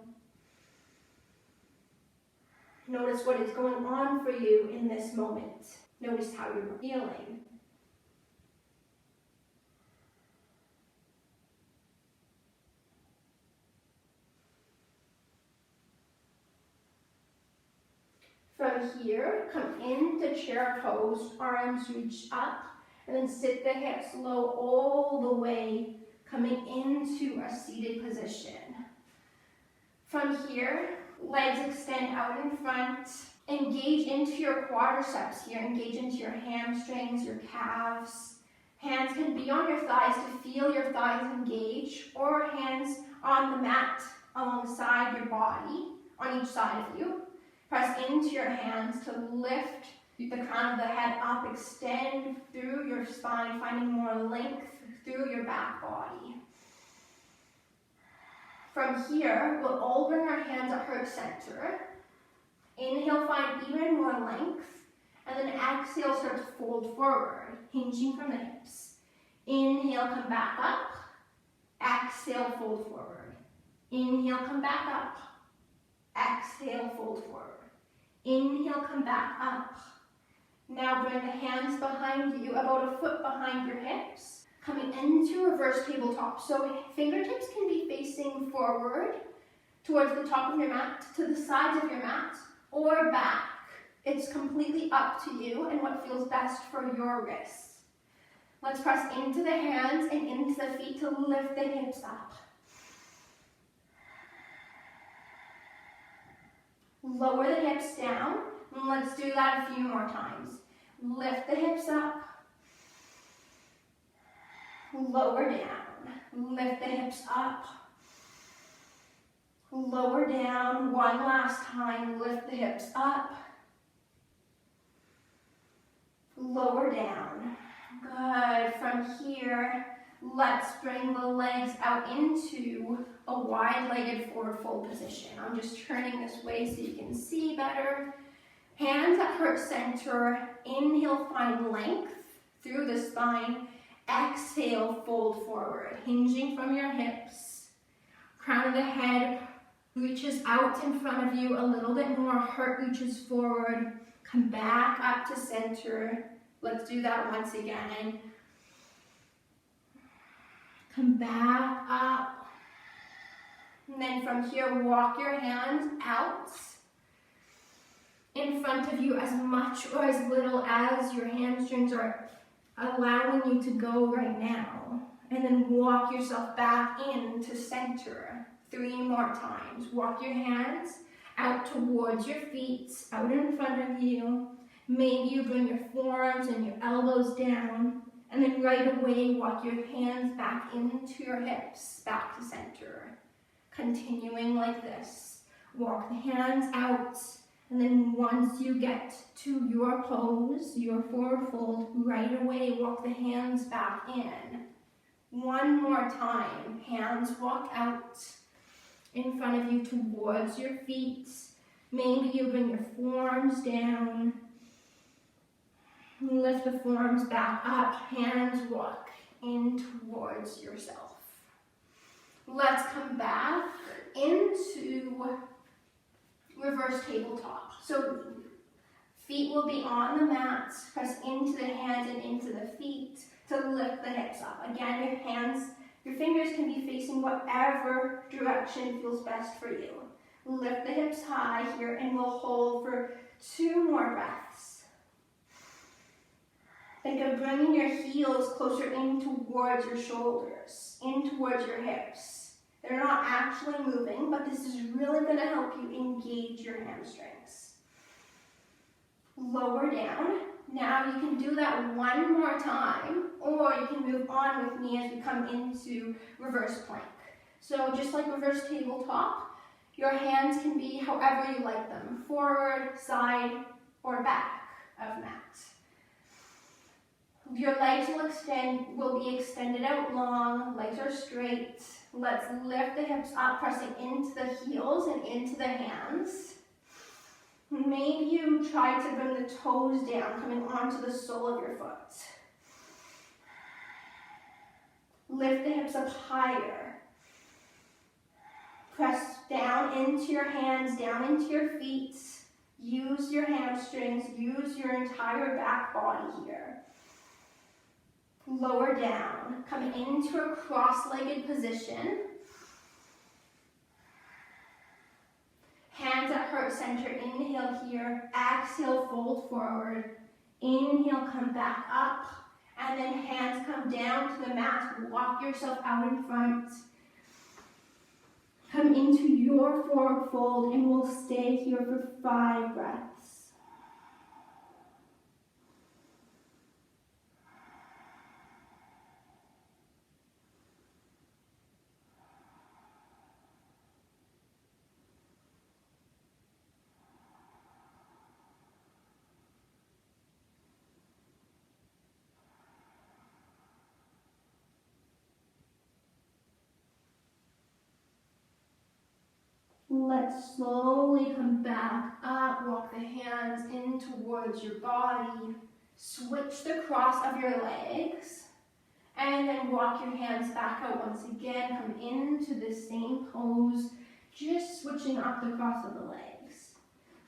Speaker 2: Notice what is going on for you in this moment. Notice how you're feeling. From here, come into chair pose, arms reach up, and then sit the hips low all the way, coming into a seated position. From here, legs extend out in front. Engage into your quadriceps here. Engage into your hamstrings, your calves. Hands can be on your thighs to feel your thighs engage, or hands on the mat alongside your body, on each side of you. Press into your hands to lift the crown of the head up, extend through your spine, finding more length through your back body. From here, we'll all bring our hands at heart center. Inhale, find even more length, and then exhale, start to fold forward, hinging from the hips. Inhale, come back up. Exhale, fold forward. Inhale, come back up. Exhale, fold forward. Inhale, come back up. Now bring the hands behind you, about a foot behind your hips. Coming into reverse tabletop. So fingertips can be facing forward towards the top of your mat, to the sides of your mat, or back. It's completely up to you and what feels best for your wrists. Let's press into the hands and into the feet to lift the hips up. Lower the hips down, and let's do that a few more times. Lift the hips up. Lower down. Lift the hips up. Lower down. One last time. Lift the hips up. Lower down. Good. From here, let's bring the legs out into a wide-legged forward fold position. I'm just turning this way so you can see better. Hands at heart center. Inhale, find length through the spine. Exhale, fold forward, hinging from your hips. Crown of the head reaches out in front of you a little bit more. Heart reaches forward. Come back up to center. Let's do that once again. Come back up. And then from here, walk your hands out in front of you as much or as little as your hamstrings are allowing you to go right now. And then walk yourself back into center 3 more times. Walk your hands out towards your feet, out in front of you. Maybe you bring your forearms and your elbows down. And then right away, walk your hands back into your hips, back to center. Continuing like this. Walk the hands out. And then once you get to your pose, your forward fold, right away walk the hands back in. 1 more time. Hands walk out in front of you towards your feet. Maybe you bring your forearms down. Lift the forearms back up. Hands walk in towards yourself. Let's come back into reverse tabletop. So feet will be on the mat. Press into the hands and into the feet to lift the hips up. Again, your fingers can be facing whatever direction feels best for you. Lift the hips high here and we'll hold for 2 more breaths. Think of bringing your heels closer in towards your shoulders, in towards your hips. They're not actually moving, but this is really going to help you engage your hamstrings. Lower down. Now you can do that 1 more time, or you can move on with me as we come into reverse plank. So just like reverse tabletop, your hands can be however you like them, forward, side, or back of mat. Your legs will be extended out long, legs are straight. Let's lift the hips up, pressing into the heels and into the hands. Maybe you try to bring the toes down, coming onto the sole of your foot. Lift the hips up higher. Press down into your hands, down into your feet. Use your hamstrings, use your entire back body here. Lower down, come into a cross-legged position. Hands at heart center, inhale here, exhale, fold forward. Inhale, come back up, and then hands come down to the mat. Walk yourself out in front. Come into your forward fold, and we'll stay here for 5 breaths. Let's slowly come back up, walk the hands in towards your body, switch the cross of your legs, and then walk your hands back out once again, come into the same pose, just switching up the cross of the legs.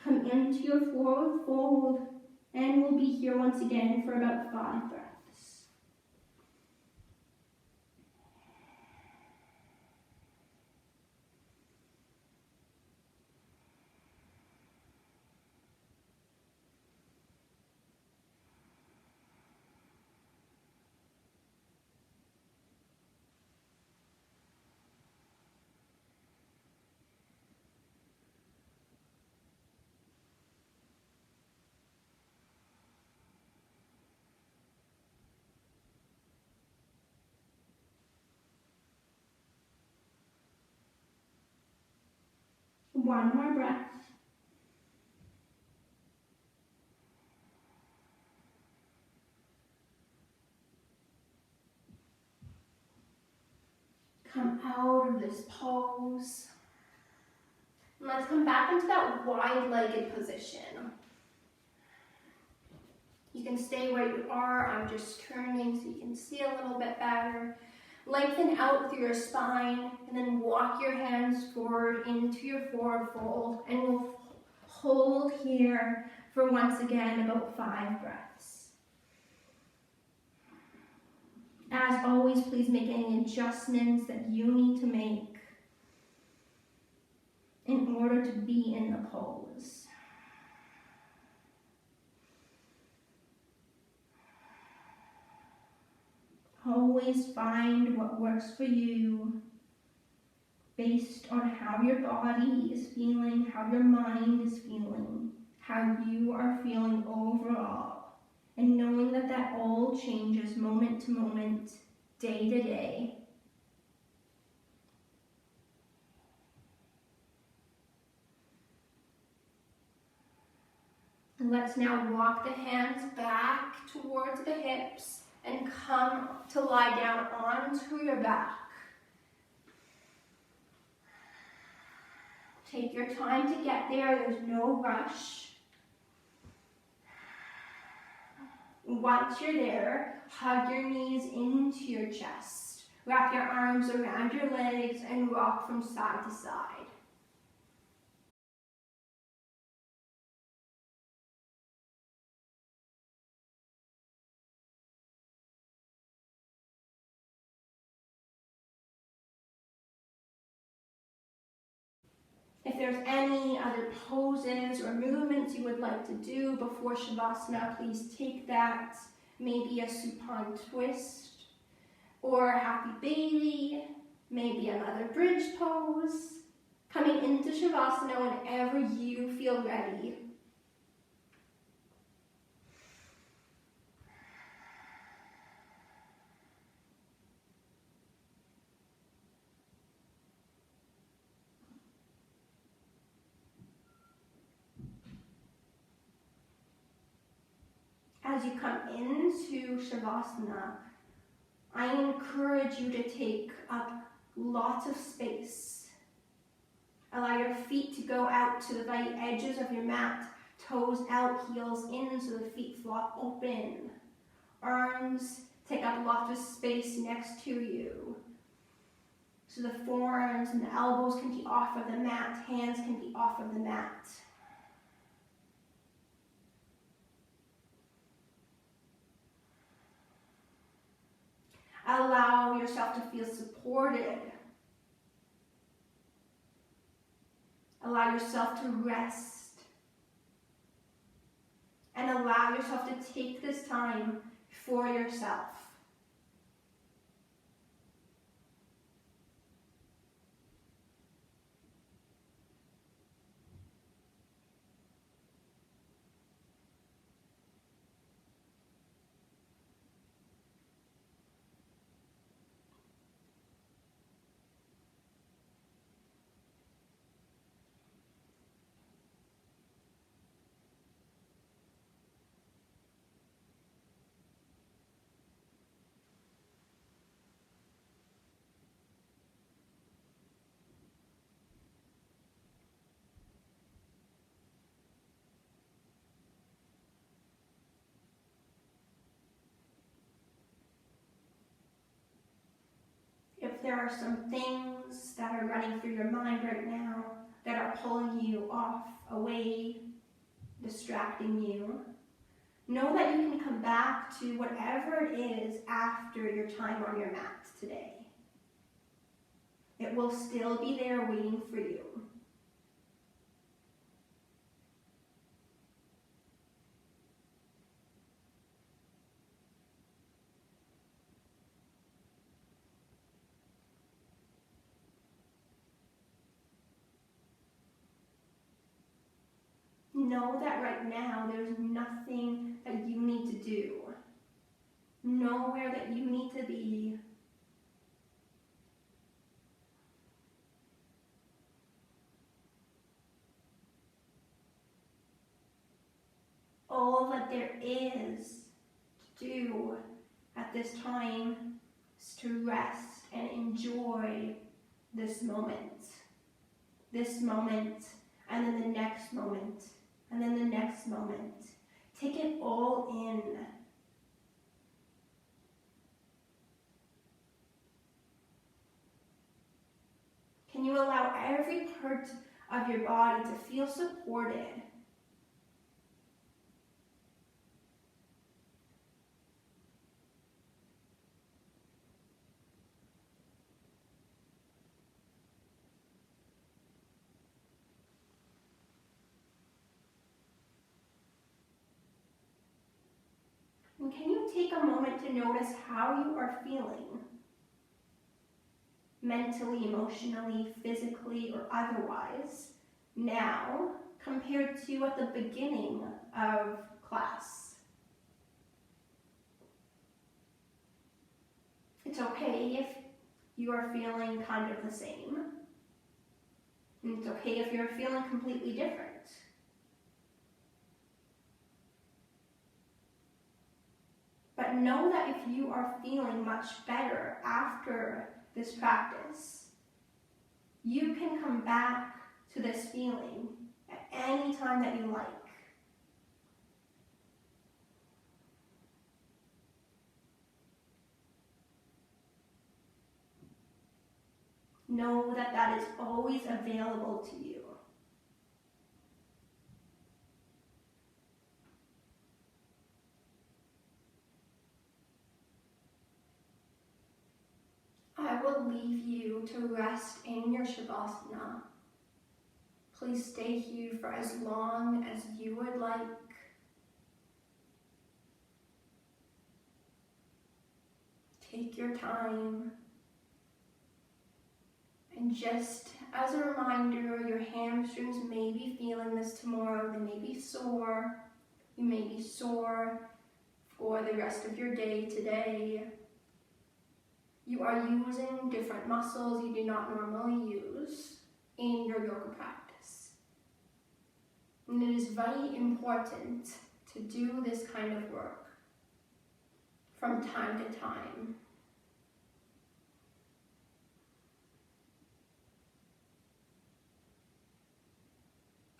Speaker 2: Come into your forward fold, and we'll be here once again for about 5 breaths. One more breath. Come out of this pose. And let's come back into that wide-legged position. You can stay where you are. I'm just turning so you can see a little bit better. Lengthen out through your spine and then walk your hands forward into your forward fold, and we'll hold here for once again about 5 breaths. As always, please make any adjustments that you need to make in order to be in the pose. Always find what works for you based on how your body is feeling, how your mind is feeling, how you are feeling overall, and knowing that that all changes moment to moment, day to day. And let's now walk the hands back towards the hips and come to lie down onto your back. Take your time to get there, there's no rush. Once you're there, hug your knees into your chest. Wrap your arms around your legs and rock from side to side. If there's any other poses or movements you would like to do before Shavasana, please take that. Maybe a supine twist or a happy baby, maybe another bridge pose. Coming into Shavasana whenever you feel ready. As you come into Shavasana, I encourage you to take up lots of space. Allow your feet to go out to the right edges of your mat, toes out, heels in, so the feet flop open. Arms take up lots of space next to you. So the forearms and the elbows can be off of the mat, hands can be off of the mat. Allow yourself to feel supported. Allow yourself to rest. And allow yourself to take this time for yourself. If there are some things that are running through your mind right now that are pulling you off, away, distracting you, know that you can come back to whatever it is after your time on your mat today. It will still be there waiting for you. Know that right now there's nothing that you need to do. Nowhere that you need to be. do at this time is to rest and enjoy this moment, and then the next moment, and then the next moment. Take it all in. Can you allow every part of your body to feel supported? And can you take a moment to notice how you are feeling? Mentally, emotionally, physically, or otherwise, now compared to at the beginning of class. It's okay if you are feeling kind of the same. And it's okay if you're feeling completely different. But know that if you are feeling much better after this practice, you can come back to this feeling at any time that you like. Know that that is always available to you. I will leave you to rest in your Shavasana. Please stay here for as long as you would like. Take your time. And just as a reminder, your hamstrings may be feeling this tomorrow. They may be sore. You may be sore for the rest of your day today. You are using different muscles you do not normally use in your yoga practice. And it is very important to do this kind of work from time to time.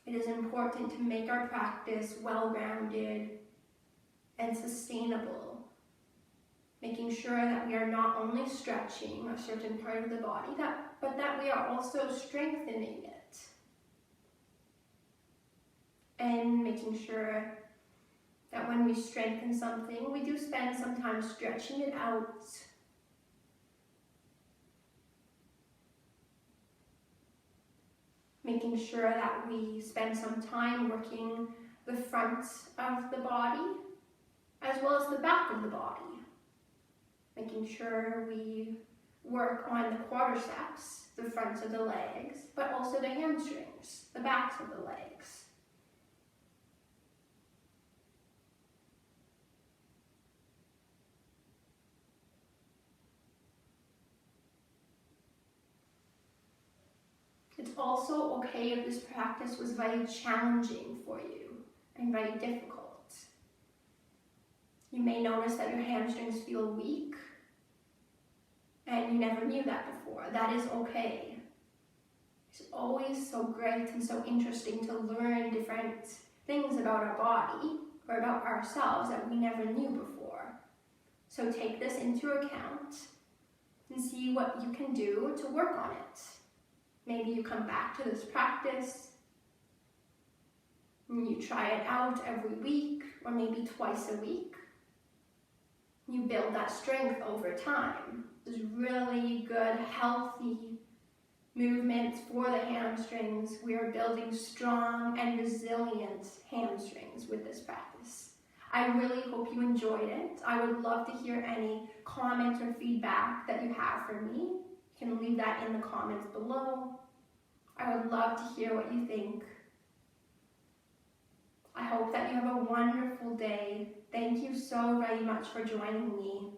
Speaker 2: It is important to make our practice well-rounded and sustainable, making sure that we are not only stretching a certain part of the body, but that we are also strengthening it. And making sure that when we strengthen something, we do spend some time stretching it out. Making sure that we spend some time working the front of the body as well as the back of the body. Making sure we work on the quadriceps, the fronts of the legs, but also the hamstrings, the backs of the legs. It's also okay if this practice was very challenging for you and very difficult. You may notice that your hamstrings feel weak and you never knew that before. That is okay. It's always so great and so interesting to learn different things about our body or about ourselves that we never knew before. So take this into account and see what you can do to work on it. Maybe you come back to this practice and you try it out every week or maybe twice a week. You build that strength over time. There's really good, healthy movements for the hamstrings. We are building strong and resilient hamstrings with this practice. I really hope you enjoyed it. I would love to hear any comments or feedback that you have for me. You can leave that in the comments below. I would love to hear what you think. I hope that you have a wonderful day. Thank you so very much for joining me.